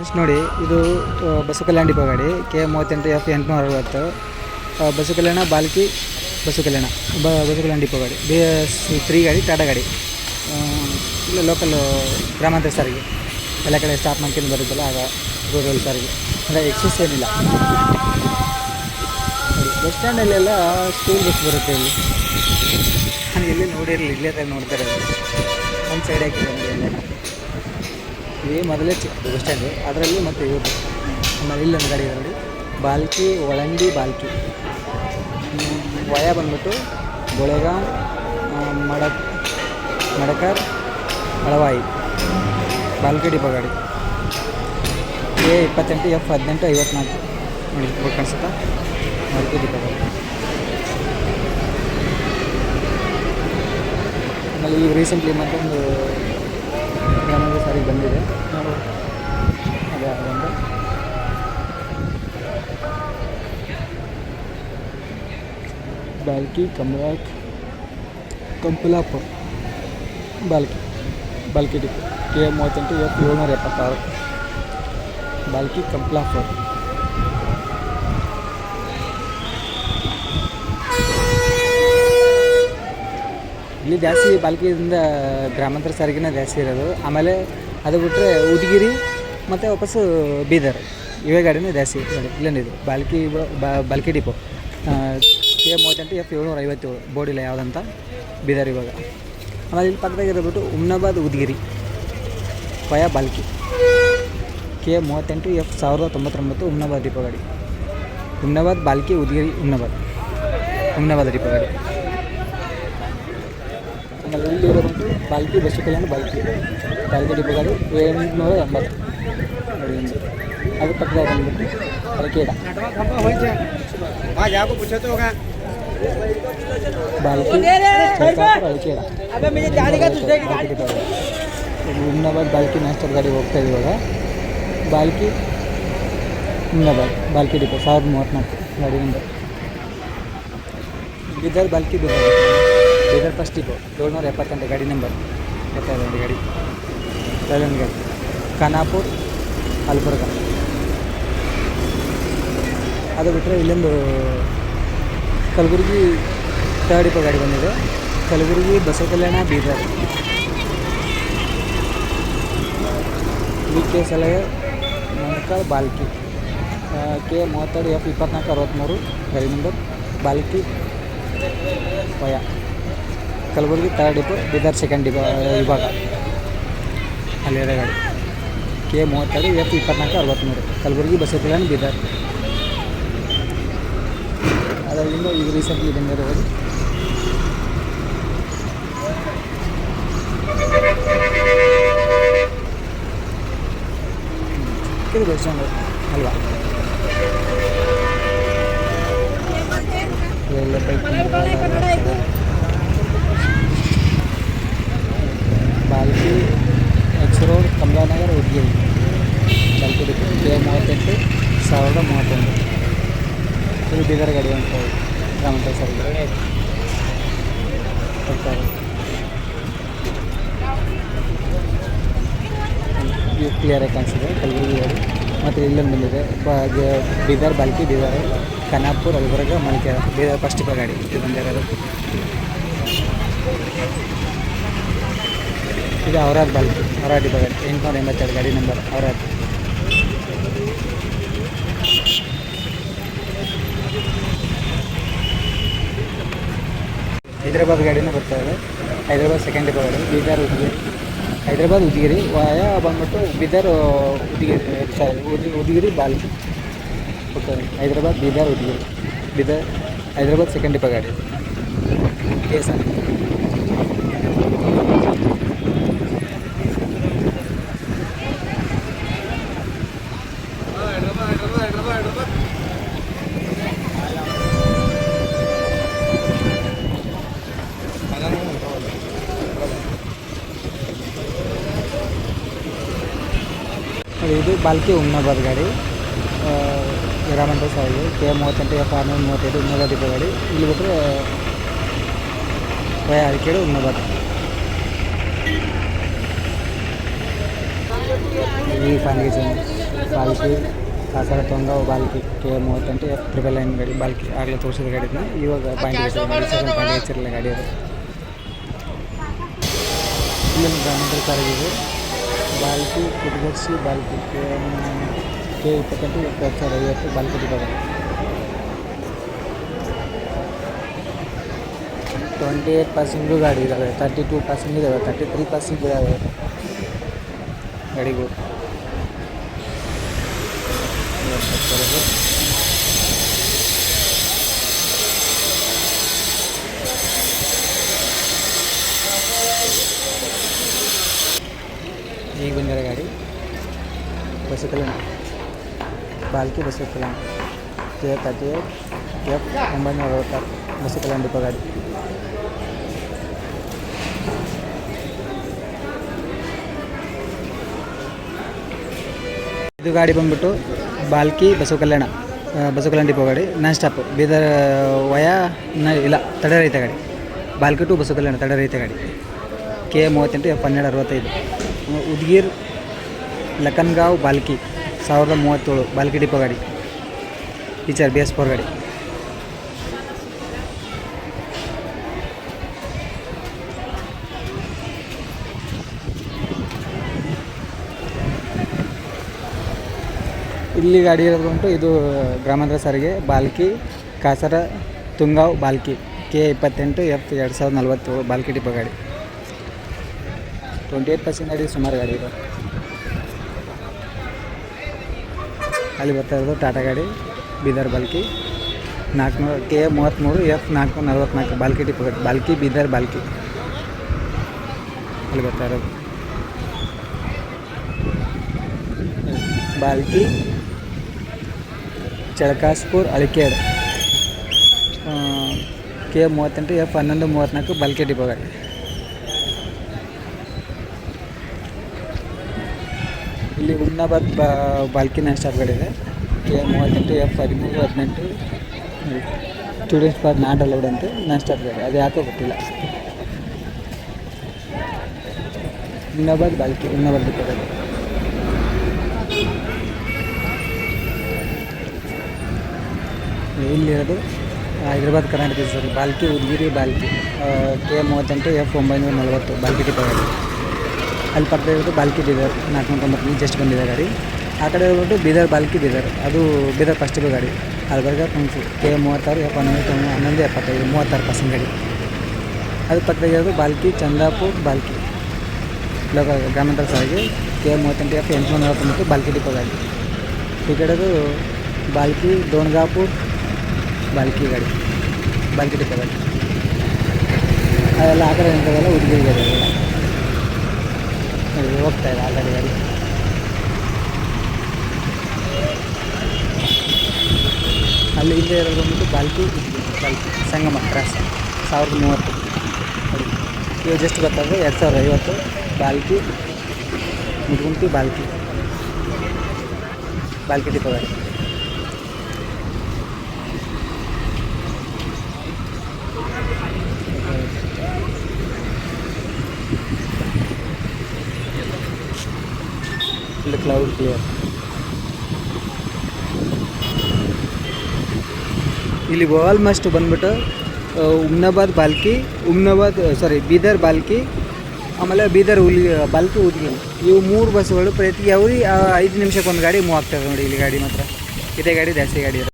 Friends ನೋಡಿ, ಇದು ಬಸವ ಕಲ್ಯಾಣ depot ಗಾಡಿ K38F 860. ಬಸವ ಕಲ್ಯಾಣ ಬಾಲ್ಕಿ ಬಸವ ಕಲ್ಯಾಣ ಬಸವ ಕಲ್ಯಾಣ ಡಿಪೋ ಗಾಡಿ BS3 ಗಾಡಿ, ಟಾಟಾ ಗಾಡಿ. ಇಲ್ಲ ಲೋಕಲ್ ಗ್ರಾಮಾಂತರ ಸಾರಿಗೆ ಎಲ್ಲ ಕಡೆ ಸ್ಟಾಪ್ ಮಾಡ್ಕೊಂಡು ಬರುತ್ತಲ್ಲ, ಆಗ ರೂರಲ್ ಸಾರಿಗೆ ಅಂದರೆ ಎಕ್ಸಸ್ ಏನಿಲ್ಲ. ನೋಡಿ, ಬಸ್ ಸ್ಟ್ಯಾಂಡಲ್ಲೆಲ್ಲ ಸ್ಕೂಲ್ ಬಸ್ ಬರುತ್ತೆ. ಇಲ್ಲಿ ನಾನು ಎಲ್ಲಿ ನೋಡಿರಲಿಲ್ಲ, ಇಲ್ಲೇ ತರ ನೋಡ್ತಾರೆ. ಒಂದು ಸೈಡ್ ಹಾಕಿದೆ ನೋಡಿ. ಎಲ್ಲ ಇದೇ ಮೊದಲೇ ಚಿಕ್ಕ ಬಸ್ ಸ್ಟ್ಯಾಂಡು, ಅದರಲ್ಲಿ ಮತ್ತು ಇವ್ರದ್ದು ಆಮೇಲೆ ಇಲ್ಲೊಂದು ಗಾಡಿ ಇದೆ ನೋಡಿ, ಬಾಲ್ಕಿ ಒಳಂಡಿ ಬಾಲ್ಕಿ. ವಯ ಬಂದ್ಬಿಟ್ಟು ಗೋಳೆಗಾಂವ್, ಮಡಕರ್, ಅಳವಾಯಿ. ಬಾಲ್ಕಿ ಡಿಪೋ ಗಾಡಿ K28F 1854 ನೋಡಿ, ಬೋರ್ಡ್ ಕಾಣಿಸುತ್ತಾ? ಬಾಲ್ಕಿ ಡಿಪೋ ಗಾಡಿ. ಆಮೇಲೆ ಈಗ ರೀಸೆಂಟ್ಲಿ ಮತ್ತೊಂದು ಗ್ರಾಮಾಂತರ ಸಾರಿಗೆ ಬಂದಿದೆ ನಾವು, ಅದೇ ಅದೊಂದು ಬಾಲ್ಕಿ ಕಂಪಲಾಪುರ ಬಾಲ್ಕಿ ಡಿಪೋ K38F 776 ಬಾಲ್ಕಿ ಕಂಪಲಾಪುರ. ಇಲ್ಲಿ ಜಾಸ್ತಿ ಬಾಲ್ಕಿಯಿಂದ ಗ್ರಾಮಾಂತರ ಸಾರಿಗೆನೇ ಜಾಸ್ತಿ ಇರೋದು. ಆಮೇಲೆ ಅದು ಬಿಟ್ಟರೆ ಉದಗಿರಿ ಮತ್ತು ವಾಪಸ್ಸು ಬೀದರ್, ಇವೇ ಗಾಡಿನೇ ಜಾಸ್ತಿ ಗಾಡಿ. ಇಲ್ಲೇನಿದೆ ಬಾಲ್ಕಿ ಡಿಪೋ K38F 757 ಬೋರ್ಡಿಲ್ಲ ಯಾವುದಂತ, ಬೀದರ್ ಇವಾಗ. ಆಮೇಲೆ ಇಲ್ಲಿ ಪಕ್ಕದಾಗಿರೋಬಿಟ್ಟು ಹುಮ್ನಾಬಾದ್ ಉದಗಿರಿ ವಯ ಬಾಲ್ಕಿ K38F 1099 ಹುಮ್ನಾಬಾದ್ ಡಿಪೋ ಗಾಡಿ. ಹುಮ್ನಾಬಾದ್ ಬಾಲ್ಕಿ ಉದಗಿರಿ ಹುಮ್ನಾಬಾದ್ ಡಿಪೋ ಗಾಡಿ. ಆಮೇಲೆ ಇಲ್ಲಿ ಇರೋಬಿಟ್ಟು ಬಾಲ್ಕಿ ಬಸವ ಕಲ್ಯಾಣ ಬಾಲ್ಕಿ ಡಿಪೋ ಗಾಡಿ 880 ನೋಡಿ. ಅದು ಪಕ್ಕದಾಗ ಬಂದ್ಬಿಟ್ಟು ಅಳಕೇಡ ಬಾಲ್ಕಿ ಅಳಕೇಡ. ಹುಮ್ನಾಬಾದ್ ಬಾಲ್ಕಿ ನ್ಯಾಸ್ಟರ್ ಗಾಡಿ ಹೋಗ್ತಾ ಇದೆ ಇವಾಗ. ಬಾಲ್ಕಿ ಹುಮ್ನಾಬಾದ್ ಬಾಲ್ಕಿ ಡಿಪೋ 1034 ಗಾಡಿ number. Bidar Bhalki Bidar first depot 778 ಗಾಡಿ ನಂಬರ್. ಗೊತ್ತಾಗಿದೆ ಗಾಡಿ ರೈಲನ್ ಗಾಡಿ. ಖಾನಾಪುರ್ ಅಲ್ಬರ್ಗ. ಅದು ಬಿಟ್ಟರೆ ಇಲ್ಲೊಂದು ಕಲಬುರಗಿ ಥರ್ಡ್ ಡಿಪೋ ಗಾಡಿ ಬಂದಿದೆ. ಕಲಬುರಗಿ ಬಸವ ಕಲ್ಯಾಣ ಬೀದರ್. BK ಸಲಹೆ ಮಣಕಾಳ್ ಬಾಲ್ಕಿ K32F 2463 ಗಾಡಿ number. Balki via Kalaburagi third depot, Bidar second depot ವಿಭಾಗ. ಅಲ್ಲಿರೋ ಗಾಡಿ K32F 2463 ಕಲಬುರಗಿ ಬಸವ ಕಲ್ಯಾಣ ಬೀದರ್. ಅದರಿಂದ ಈಗ ರೀಸೆಂಟ್ಲಿ ಬಂದಿರೋದು ಇದು ಬಸ್ ಸ್ಟ್ಯಾಂಡ್ ಅಲ್ವಾ? ಎಲ್ಲ Balki X road Kamalanagar Udagiri Balki depot K38 1031 ಇದು ಬೀದರ್ ಗಾಡಿ ಅಂತ ಗ್ರಾಮಾಂತರ ಸಾರಿಗೆ ಬರ್ತಾರೆ. ಕ್ಲಿಯರಾಗಿ ಕಾಣಿಸಿದೆ ಕಲಬುರಗಿ ಗಾಡಿ. ಮತ್ತು ಇಲ್ಲೊಂದು ಬಂದಿದೆ ಬೀದರ್ ಬಾಲ್ಕಿ ಬೀದರ್ ಖಾನಾಪುರ್ ಅಲ್ಬರ್ಗ ಮಲ್ಕೆ ಬೀದರ್ ಫಸ್ಟ್ ಡಿಪೋ ಗಾಡಿ ಇದು ಬಂದಿರೋದು. ಇದು ಔರಾದ್ ಬಾಲ್ಕಿ ಔರಾದ್ ಡಿಪೋ ಗಾಡಿ 882 ಗಾಡಿ ನಂಬರ್ ಔರಾದ್. ಹೈದರಾಬಾದ್ ಗಾಡಿನೂ ಬರ್ತಾ ಇದೆ. ಹೈದರಾಬಾದ್ ಸೆಕೆಂಡ್ ಡಿಪೋ ಗಾಡಿ ಬೀದರ್ ಉದಗಿರಿ. ಹೈದರಾಬಾದ್ ಉದಗಿರಿ ವಯ ಬಂದ್ಬಿಟ್ಟು ಬೀದರ್ ಉದಗಿರಿ ಬಾಲ್ಕಿ ಹೋಗ್ತಾರೆ. ಹೈದರಾಬಾದ್ ಬೀದರ್ ಉದಗಿರಿ ಬೀದರ್ ಹೈದರಾಬಾದ್ ಸೆಕೆಂಡ್ ಡಿಪೋ ಗಾಡಿ KSR. ಇದು ಬಾಲ್ಕಿ ಹುಮ್ನಾಬಾದ್ ಗಾಡಿ ಗ್ರಾಮಾಂತರ ಸಾರಿಗೆ K38F 635 ಹುಮ್ನಾಬಾದ್ ಡಿಪೋ ಗಾಡಿ. ಇಲ್ಲಿ ಬಿಟ್ಟರೆ ವಯ ಅರಕೇಡು ಹುಮ್ನಾಬಾದ್. ಈ ಪಾನ್ಗೇಜನ್ ಬಾಲ್ಕಿ ಕಾಸರ ತೊಂಗಾವ್ ಬಾಲ್ಕಿ K38 F999 ಗಾಡಿ ಬಾಲ್ಕಿ ಆಗಲೇ ತೋರಿಸಿದ ಗಾಡಿನ ಇವಾಗ ಪಾಯಿಂಟ್ ಹಚ್ಚಿರಲ್ಲ ಗಾಡಿ ಅದು. ಇಲ್ಲೊಂದು ಗ್ರಾಮಾಂತರ ಸಾರಿಗೆ Balki Kutugarsi Balki K28 F2050 Balki depot 28 passing ಗಾಡಿ ಇದ್ದಾವೆ, 32 ಪಾಸಿಂಗ್ ಇದ್ದಾವೆ, 33 ಪಾಸಿಂಗ್ ಇದ್ದಾವೆ ಗಾಡಿಗಳು. ಈಗ ಬಂದಿರೋ ಗಾಡಿ ಬಸ್ ಕಲ್ಯಾಣ ಬಾಲ್ಕಿ ಬಸ್ ಕಲ್ಯಾಣ K38 F966 ಬಸ್ ಕಲ್ಯಾಣ ಡಿಪೋ ಗಾಡಿ. ಇದು ಗಾಡಿ ಬಂದ್ಬಿಟ್ಟು ಬಾಲ್ಕಿ ಬಸವ ಕಲ್ಯಾಣ ಡಿಪೋ ಗಾಡಿ ನಾನ್ ಸ್ಟಾಪ್ ಬೀದರ್ ವಯಾ ಇಲ್ಲ ತಡೆರಹಿತ ಗಾಡಿ. ಬಾಲ್ಕಿ ಟು ಬಸವ ಕಲ್ಯಾಣ ತಡೆರಹಿತ ಗಾಡಿ K38 F1265 Udgir Lakhangaon Balki 1037 Balki depot ಗಾಡಿ ಟೀಚರ್ BS4 ಗಾಡಿ. ಇಲ್ಲಿ ಗಾಡಿ ಇರೋದು ಉಂಟು. ಇದು ಗ್ರಾಮಾಂತರ ಸಾರಿಗೆ Balki Kasara Tungaon Balki K28 F2047 Balki depot ಗಾಡಿ. 28% ಗಾಡಿ ಸುಮಾರು ಗಾಡಿ ಇದೆ. ಅಲ್ಲಿ ಬರ್ತಾ ಇರೋದು ಟಾಟಾ ಗಾಡಿ Bidar Bhalki 400 K33 F444 Bhalki depot ಗಾಡಿ ಬಾಲ್ಕಿ ಬೀದರ್ ಬಾಲ್ಕಿ ಅಲ್ಲಿ ಬರ್ತಾ ಇರೋದು Balki Chalakaspur Alikhed K38 F1134 Balki depot ಗಾಡಿ. ಇಲ್ಲಿ ಹುಮ್ನಾಬಾದ್ ಬಾಲ್ಕಿ ನಾನ್ ಸ್ಟಾಪ್ ಗಾಡಿ ಇದೆ K38 F1318 students park not allowed ಅಂತ ನಾನ್ ಸ್ಟಾಪ್ ಗಾಡಿ. ಅದು ಯಾಕೋ ಗೊತ್ತಿಲ್ಲ. ಹುಮ್ನಾಬಾದ್ ಡಿಪೋ ಗಾಡಿ. ಇಲ್ಲಿರೋದು Hyderabad Karnataka sir Balki Udgiri Balki K38 F940 Balki depot ಗಾಡಿ. ಅಲ್ಲಿ ಪಕ್ಕ ಇರೋದು ಬಾಲ್ಕಿ ಬೀದರ್ 490 ಜಸ್ಟ್ ಬಂದಿದೆ ಗಾಡಿ. ಆ ಕಡೆ ಹೋಗ್ಬಿಟ್ಟು ಬೀದರ್ ಬಾಲ್ಕಿ ಬೀದರ್ ಅದು ಬೀದರ್ ಫಸ್ಟ್ ಗಾಡಿ. ಅಲ್ಲಿ ಬರ್ಗ ಕುಂಸು K36 F1175 36% ಗಾಡಿ. ಅದು ಪಕ್ಕದಾಗಿರೋದು ಬಾಲ್ಕಿ ಚಂದಾಪುರ್ ಬಾಲ್ಕಿ ಲೋಕಲ್ ಗ್ರಾಮಾಂತರ ಸಾರಿಗೆ K38 F849 ಬಾಲ್ಕಿ ಡಿಪೋ ಗಾಡಿ. ಈ ಕಡೆದು ಬಾಲ್ಕಿ ದೋಣ್ಗಾಪುರ್ ಬಾಲ್ಕಿ ಗಾಡಿ ಬಾಲ್ಕಿ ಡಿಪೋ ಗಾಡಿ. ಅದೆಲ್ಲ ಆ ಕಡೆ ನಿಂತದೆಲ್ಲ ಉದ್ಗಿರಿ ಗಾಡಿ ಎಲ್ಲ ಹೋಗ್ತಾ ಇದೆ ಆ ಗಾಡಿ ಗಾಡಿ. ಅಲ್ಲಿ ಹಿಂದೆ ಇರೋದು ಬಂದ್ಬಿಟ್ಟು ಬಾಲ್ಕಿ ಸಂಗಮ ಕ್ರಾಸ್ 1030 ಇವು ಜಸ್ಟ್ ಗೊತ್ತಾದರೆ 2050 ಬಾಲ್ಕಿ ಮುದ್ಗುಂಟಿ ಬಾಲ್ಕಿ ಡಿಪೋ ಗಾಡಿ. ಇಲ್ಲಿ ಕ್ಲೌಡ್ ಕ್ಲಿಯರ್. ಇಲ್ಲಿ ಆಲ್ಮೋಸ್ಟ್ ಬಂದ್ಬಿಟ್ಟು ಬೀದರ್ ಬಾಲ್ಕಿ ಆಮೇಲೆ ಬೀದರ್ ಬಾಲ್ಕಿ ಉದ್ಗಿರಿ ಇವು 3 ಬಸ್ಸುಗಳು ಪ್ರತಿ 5 ನಿಮಿಷಕ್ಕೆ ಒಂದು ಗಾಡಿ ಮೂವ್ ಆಗ್ತದೆ ನೋಡಿ. ಇಲ್ಲಿ ಗಾಡಿ ಮಾತ್ರ ಇದೇ ಗಾಡಿ ಜಾಸ್ತಿ ಗಾಡಿ ಇರೋದು.